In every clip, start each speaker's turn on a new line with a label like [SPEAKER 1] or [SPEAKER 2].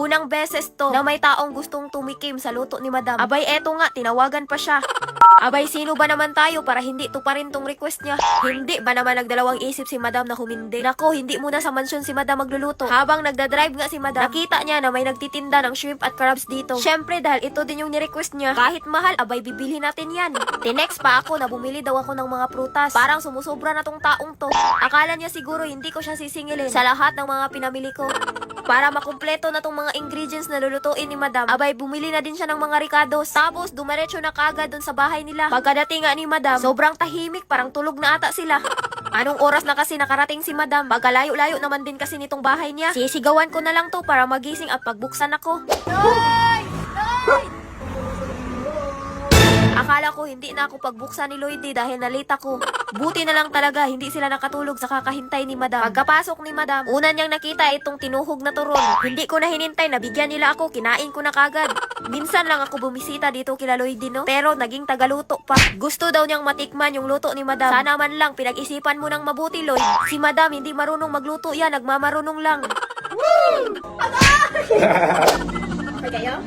[SPEAKER 1] Unang beses to na may taong gustong tumikim sa luto ni Madam. Abay eto nga, tinawagan pa siya. Abay sino ba naman tayo para hindi tuparin tong request niya? Hindi ba naman nagdalawang isip si Madam na humindi? Nako, hindi muna sa mansyon si Madam magluluto. Habang nagdadrive nga si Madam, nakita niya na may nagtitinda ng shrimp at crabs dito. Syempre dahil ito din yung ni-request niya, kahit mahal, abay bibilhin natin yan. Tinext pa ako na bumili daw ako ng mga prutas. Parang sumusobra na tong taong to. Akala niya siguro hindi ko siya sisingilin sa lahat ng mga pinamili ko. Para makumpleto na tong mga ingredients na lulutuin ni Madam, abay bumili na din siya ng mga ricados. Tapos dumiretso na kaagad dun sa bahay nila. Pagkadating nga ni Madam, sobrang tahimik, parang tulog na ata sila. Anong oras na kasi nakarating si Madam? Pagkalayo-layo naman din kasi nitong bahay niya. Sisigawan ko na lang to para magising at pagbuksan ako. Noy! Noy! Akala ko hindi na ako pagbuksan ni Lloydie dahil nalita ko. Buti na lang talaga hindi sila nakatulog sa kakahintay ni Madam. Pagkapasok ni Madam, una niyang nakita itong tinuhog na turon. Hindi ko na hinintay, nabigyan nila ako, kinain ko na kagad. Minsan lang ako bumisita dito kila Lloydie, no? Pero naging tagaluto pa. Gusto daw niyang matikman yung luto ni Madam. Sana man lang pinag-isipan mo ng mabuti, Lloyd. Si Madam hindi marunong magluto yan, nagmamarunong lang.
[SPEAKER 2] Okay kayo?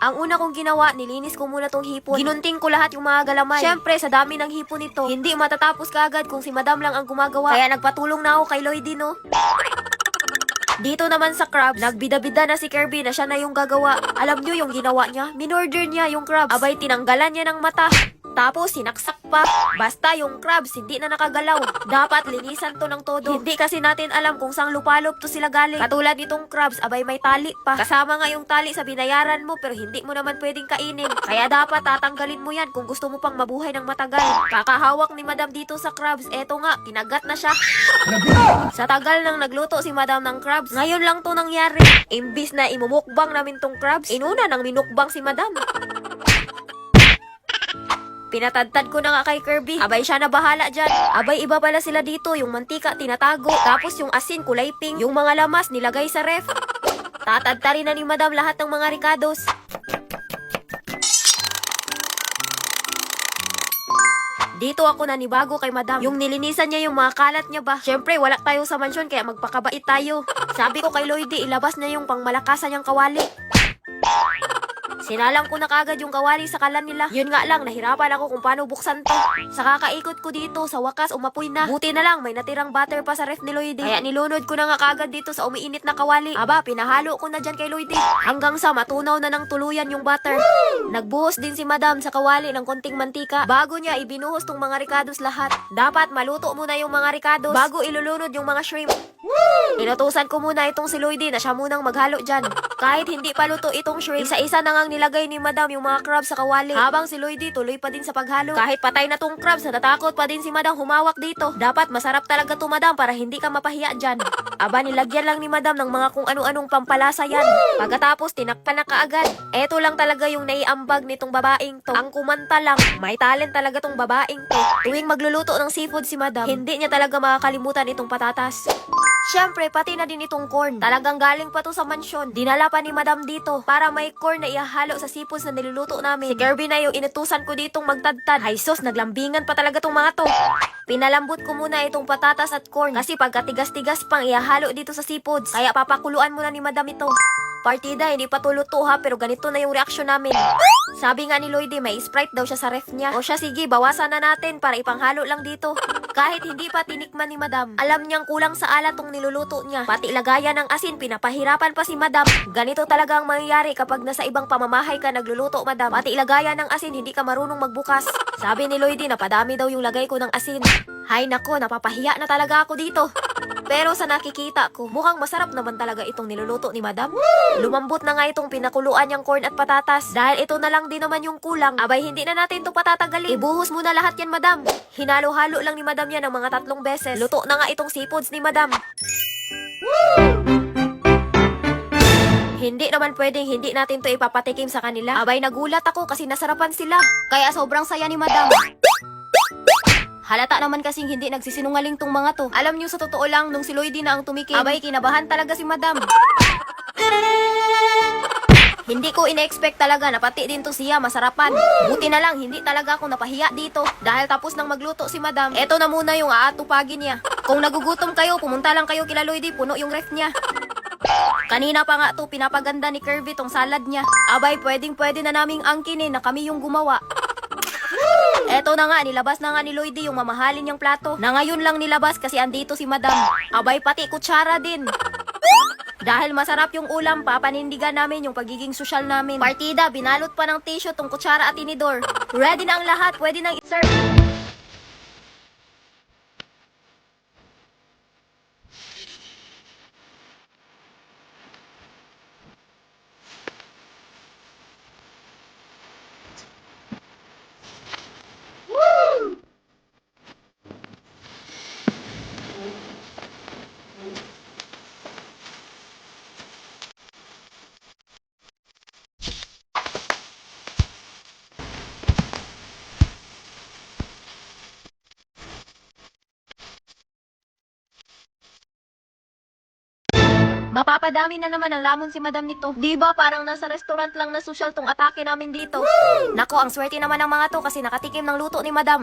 [SPEAKER 1] Ang una kong ginawa, nilinis ko muna tong hipon. Ginunting ko lahat yung mga galamay. Syempre, sa dami ng hipon nito, hindi matatapos kaagad kung si Madam lang ang gumagawa. Kaya nagpatulong na ako kay Lloydie, no? Dito naman sa crabs, nagbida-bida na si Kirby na siya na yung gagawa. Alam nyo yung ginawa niya? Minorder niya yung crabs. Abay, tinanggalan niya ng mata. Tapos, sinaksak pa. Basta yung crabs, hindi na nakagalaw. Dapat linisan to ng todo. Hindi kasi natin alam kung saan lupalop to sila galing. Katulad nitong crabs, abay may tali pa. Kasama nga yung tali sa binayaran mo, pero hindi mo naman pwedeng kainin. Kaya dapat tatanggalin mo yan kung gusto mo pang mabuhay ng matagal. Kakahawak ni Madam dito sa crabs. Eto nga, kinagat na siya. Sa tagal nang nagluto si Madam ng crabs, ngayon lang to nangyari. Imbis na imumukbang namin tong crabs, inuna nang minukbang si Madam. Pinatadtad ko na nga kay Kirby. Abay siya na bahala dyan. Abay iba pala sila dito. Yung mantika tinatago. Tapos yung asin kulay pink. Yung mga lamas nilagay sa ref. Tatadtarin na ni Madam lahat ng mga ricados. Dito ako nanibago kay Madam. Yung nilinisan niya yung mga kalat niya ba? Syempre wala tayo sa mansyon kaya magpakabait tayo. Sabi ko kay Lloydie, ilabas niya yung pangmalakasan niyang kawali. Sinalang ko na kagad yung kawali sa kalan nila. Yun nga lang, nahirapan ako kung paano buksan to. Sa kakaikot ko dito, sa wakas umapoy na. Buti na lang, may natirang butter pa sa ref ni Lloydie. Kaya nilunod ko na nga kagad dito sa umiinit na kawali. Aba, pinahalo ko na dyan kay Lloydie. Hanggang sa matunaw na ng tuluyan yung butter. Nagbuhos din si Madam sa kawali ng konting mantika. Bago niya ibinuhos tong mga ricados lahat. Dapat maluto muna yung mga ricados bago ilulunod yung mga shrimp. Inutusan ko muna itong si Lloydie na siya munang maghalo dyan. Kahit hindi pa luto itong shrimp, isa-isa na ngang nilagay ni Madam yung mga crabs sa kawali. Habang si Lloydie tuloy pa din sa paghalo. Kahit patay na tong crabs, natatakot pa din si Madam humawak dito. Dapat masarap talaga to Madam para hindi ka mapahiya dyan. Aba, nilagyan lang ni Madam ng mga kung ano-anong pampalasa yan. Pagkatapos, tinakpan na kaagad. Eto lang talaga yung naiambag nitong babaeng to. Ang kumanta lang. May talent talaga tong babaeng to. Tuwing magluluto ng seafood si Madam, hindi niya talaga makakalimutan itong patatas. Syempre, pati na din itong corn. Talagang galing pa to sa mansyon. Dinala pa ni Madam dito para may corn na ihahalo sa seafoods na niluluto namin. Si Kirby na yung inutusan ko ditong magtadtad. Ay sus, naglambingan pa talaga tong mga to. Pinalambot ko muna itong patatas at corn kasi pagkatigas-tigas pang ihahalo dito sa seafoods. Kaya papakuluan muna ni Madam ito. Partida, hindi pa to luto ha, pero ganito na yung reaksyon namin. Sabi nga ni Lloydie, may Sprite daw siya sa ref niya. O siya, sige, bawasan na natin para ipanghalo lang dito. Kahit hindi pa tinikman ni Madam, alam niyang kulang sa alat tong niluluto niya. Pati lagayan ng asin, pinapahirapan pa si Madam. Ganito talaga ang mangyayari kapag nasa ibang pamamahay ka nagluluto, Madam. Pati lagayan ng asin, hindi ka marunong magbukas. Sabi ni Lloydie, napadami daw yung lagay ko ng asin. Hay nako, napapahiya na talaga ako dito. Pero sa nakikita ko, mukhang masarap naman talaga itong niluluto ni Madam. Lumambot na nga itong pinakuluan niyang corn at patatas. Dahil ito na lang din naman yung kulang, abay hindi na natin to patatagalin. Ibuhos muna lahat yan, Madam. Hinalo-halo lang ni Madam yan ng mga 3 beses. Luto na nga itong seafoods ni Madam. Hindi naman pwedeng hindi natin to ipapatikim sa kanila. Abay nagulat ako kasi nasarapan sila. Kaya sobrang saya ni Madam. Halata naman kasing hindi nagsisinungaling tong mga to. Alam niyo sa totoo lang, nung si Lloydie na ang tumikim, abay kinabahan talaga si Madam. Hindi ko ina-expect talaga na pati din to siya masarapan. Buti na lang, hindi talaga ako napahiya dito. Dahil tapos nang magluto si Madam, eto na muna yung aatupagin niya. Kung nagugutom kayo, pumunta lang kayo kila Lloydie, puno yung ref niya. Kanina pa nga to, pinapaganda ni Kirby tong salad niya. Abay, pwedeng-pwede na naming angkinin na kami yung gumawa. Eto na nga, nilabas na nga ni Lloydie yung mamahalin niyang plato. Na ngayon lang nilabas kasi andito si Madam. Abay, pati kutsara din. Dahil masarap yung ulam, papanindigan namin yung pagiging sosyal namin. Partida, binalot pa ng tissue tong kutsara at tinidor. Ready na ang lahat, pwede nang i-serve. Mapapadami na naman ang lamon si Madam nito. Di ba parang nasa restaurant lang na social tong atake namin dito? Nako, ang swerte naman ng mga to kasi nakatikim ng luto ni Madam.